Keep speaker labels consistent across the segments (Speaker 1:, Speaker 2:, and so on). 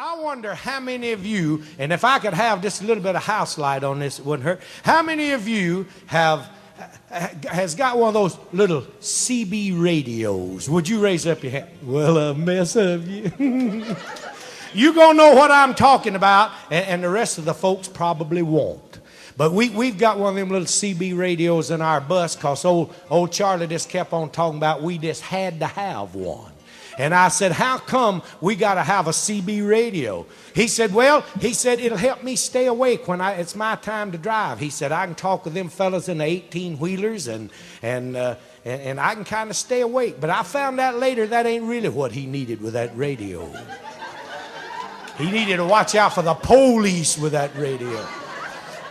Speaker 1: I wonder how many of you, and if I could have just a little bit of house light on this, it wouldn't hurt. How many of you has got one of those little CB radios? Would you raise up your hand? Well, a mess of you. You gonna know what I'm talking about, and the rest of the folks probably won't. But we've got one of them little CB radios in our bus, because old Charlie just kept on talking about we just had to have one. And I said, how come we got to have a CB radio? He said, well, it'll help me stay awake when it's my time to drive. He said, I can talk with them fellas in the 18-wheelers and I can kind of stay awake. But I found out later that ain't really what he needed with that radio. He needed to watch out for the police with that radio.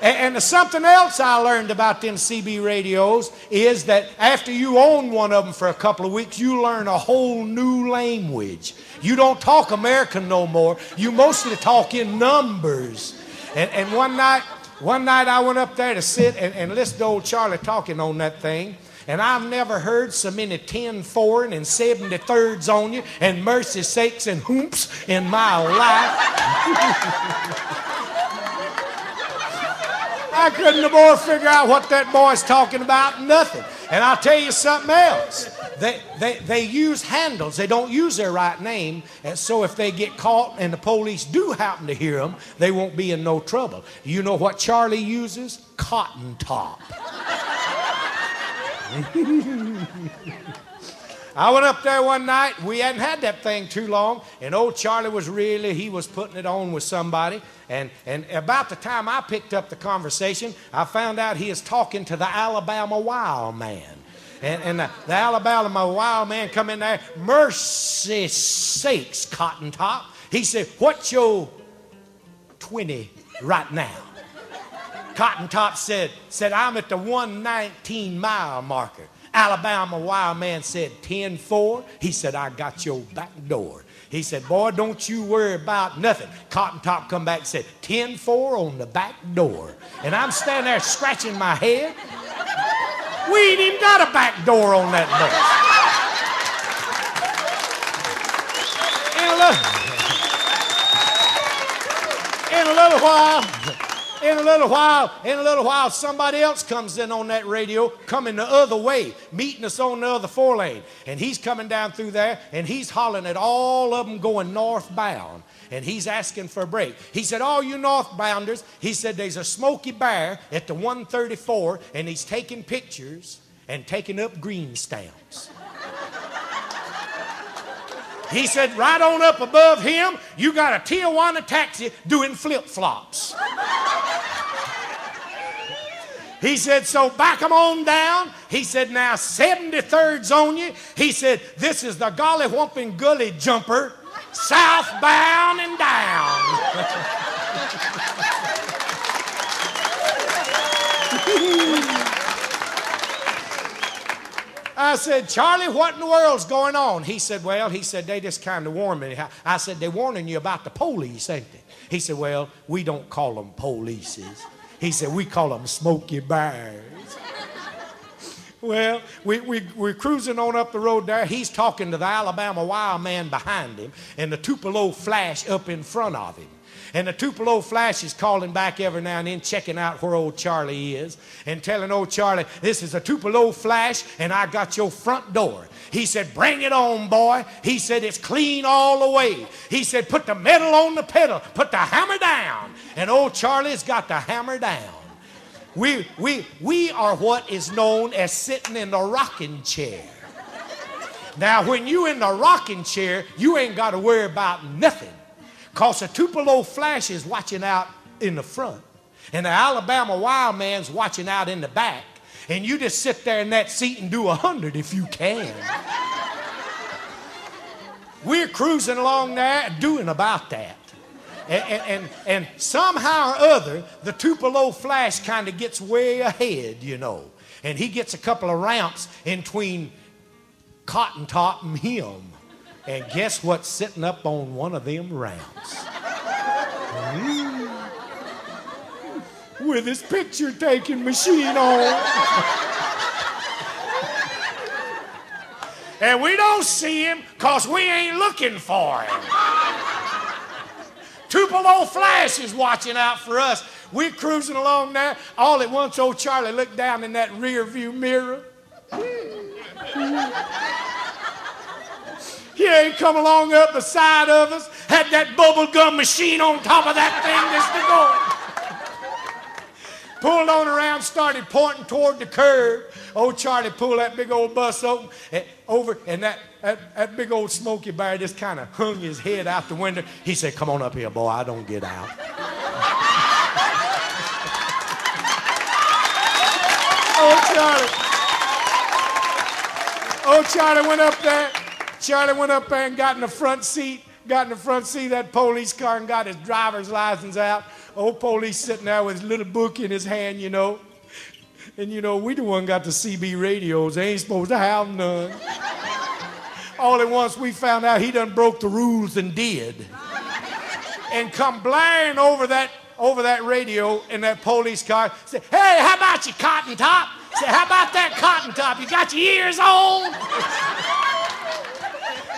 Speaker 1: And something else I learned about them CB radios is that after you own one of them for a couple of weeks, you learn a whole new language. You don't talk American no more. You mostly talk in numbers. And one night I went up there to sit and listen to old Charlie talking on that thing. And I've never heard so many 10-4 and 73rds on you and mercy sakes and whoops in my life. I couldn't have more figure out what that boy's talking about. Nothing. And I'll tell you something else. They use handles. They don't use their right name. And so if they get caught and the police do happen to hear them, they won't be in no trouble. You know what Charlie uses? Cotton top. I went up there one night. We hadn't had that thing too long, and old Charlie was putting it on with somebody. And about the time I picked up the conversation, I found out he is talking to the Alabama wild man. And the Alabama wild man come in there, mercy sakes, Cotton Top. He said, what's your 20 right now? Cotton Top said, I'm at the 119-mile marker. Alabama wild man said, 10-4. He said, I got your back door. He said, boy, don't you worry about nothing. Cotton Top come back and said, 10-4 on the back door. And I'm standing there scratching my head. We ain't even got a back door on that bus. In a little while, somebody else comes in on that radio, coming the other way, meeting us on the other 4-lane. And he's coming down through there, and he's hollering at all of them going northbound. And he's asking for a break. He said, all you northbounders, he said, there's a Smoky Bear at the 134, and he's taking pictures and taking up green stamps. He said, right on up above him, you got a Tijuana taxi doing flip-flops. He said, so back them on down. He said, now 73rds on you. He said, this is the Golly Whumping Gully Jumper, southbound and down. I said, Charlie, what in the world's going on? He said, they just kind of warned me. I said, they're warning you about the police, ain't they? He said, well, we don't call them polices. He said, we call them Smoky Bears. Well, we're cruising on up the road there. He's talking to the Alabama wild man behind him and the Tupelo Flash up in front of him. And the Tupelo Flash is calling back every now and then, checking out where old Charlie is and telling old Charlie, this is a Tupelo Flash and I got your front door. He said, bring it on, boy. He said, it's clean all the way. He said, put the metal on the pedal, put the hammer down. And old Charlie's got the hammer down. We are what is known as sitting in the rocking chair. Now, when you in the rocking chair, you ain't got to worry about nothing. Because the Tupelo Flash is watching out in the front. And the Alabama wild man's watching out in the back. And you just sit there in that seat and do 100 if you can. We're cruising along there doing about that. And somehow or other, the Tupelo Flash kind of gets way ahead, you know. And he gets a couple of ramps in between Cotton Top and him. And guess what's sitting up on one of them ramps? With his picture-taking machine on. And we don't see him because we ain't looking for him. Tupelo Flash is watching out for us. We're cruising along there. All at once, old Charlie looked down in that rear view mirror. Here he come along up beside of us, had that bubble gum machine on top of that thing that's going. Pulled on around, started pointing toward the curb. Old Charlie pulled that big old bus over, and that big old Smokey Bear just kind of hung his head out the window. He said, "Come on up here, boy, I don't get out." Old Charlie went up there. Charlie went up there and got in the front seat of that police car and got his driver's license out. Old police sitting there with his little book in his hand, you know. And, you know, we the one got the CB radios. They ain't supposed to have none. All at once, we found out he done broke the rules and did. And come blaring over that radio in that police car. Said, "Hey, how about you, Cotton Top?" Said, "How about that, Cotton Top? You got your ears on?"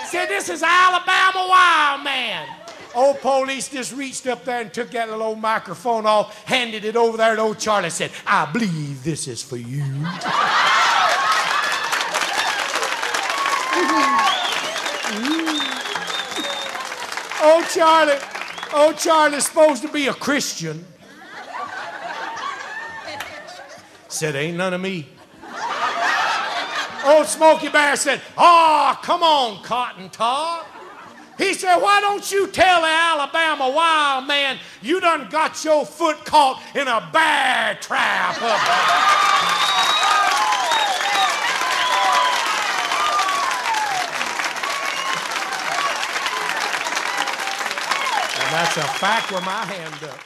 Speaker 1: Said, "This is Alabama Wild Man." Old police just reached up there and took that little old microphone off, handed it over there to old Charlie, said, "I believe this is for you." Old Charlie's supposed to be a Christian. Said, "Ain't none of me." Old Smokey Bear said, "Oh, come on, Cotton Top." He said, "Why don't you tell the Alabama Wild Man you done got your foot caught in a bear trap up there?" And that's a fact with my hand up.